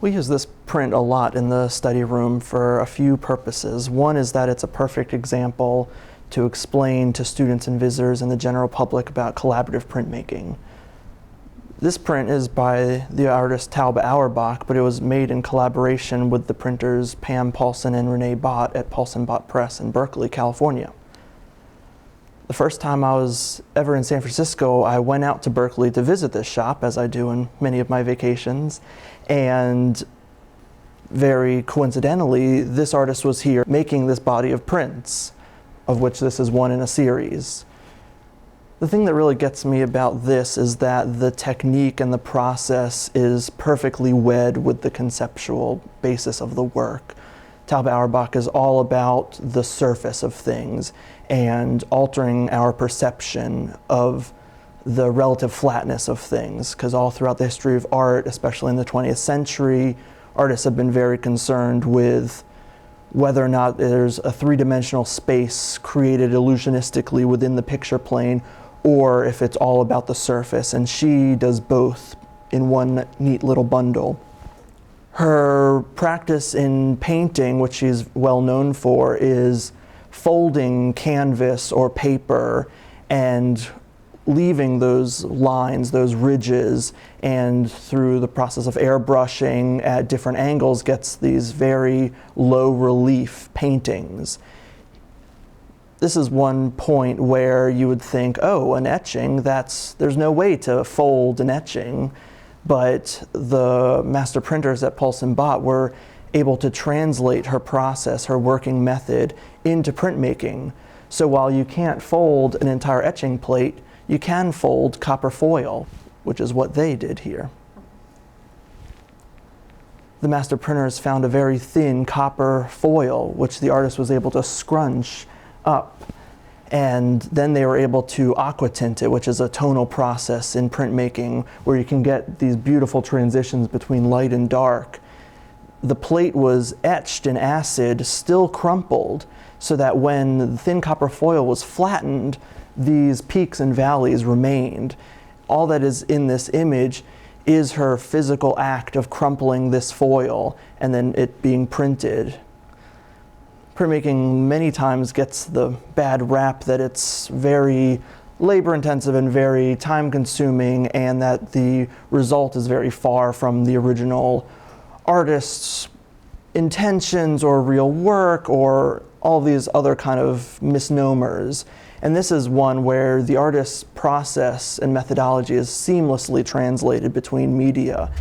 We use this print a lot in the study room for a few purposes. One is that it's a perfect example to explain to students and visitors and the general public about collaborative printmaking. This print is by the artist Tauba Auerbach, but it was made in collaboration with the printers Paulson and Renee Bott at Paulson Bott Press in Berkeley, California. The first time I was ever in San Francisco, I went out to Berkeley to visit this shop, as I do in many of my vacations, and very coincidentally, this artist was here making this body of prints, of which this is one in a series. The thing that really gets me about this is that the technique and the process is perfectly wed with the conceptual basis of the work. Tauba Auerbach is all about the surface of things and altering our perception of the relative flatness of things, because all throughout the history of art, especially in the 20th century, artists have been very concerned with whether or not there's a three-dimensional space created illusionistically within the picture plane, or if it's all about the surface, and she does both in one neat little bundle. Her practice in painting, which she's well known for, is folding canvas or paper and leaving those lines, those ridges, and through the process of airbrushing at different angles gets these very low relief paintings. This is one point where you would think, oh, an etching, there's no way to fold an etching, but the master printers at Paulson Bott were able to translate her process, her working method, into printmaking. So while you can't fold an entire etching plate, you can fold copper foil, which is what they did here. The master printers found a very thin copper foil, which the artist was able to scrunch up. And then they were able to aquatint it, which is a tonal process in printmaking where you can get these beautiful transitions between light and dark. The plate was etched in acid, still crumpled, so that when the thin copper foil was flattened, these peaks and valleys remained. All that is in this image is her physical act of crumpling this foil and then it being printed. Printmaking many times gets the bad rap that it's very labor-intensive and very time-consuming, and that the result is very far from the original artist's intentions or real work or all these other kind of misnomers. And this is one where the artist's process and methodology is seamlessly translated between media.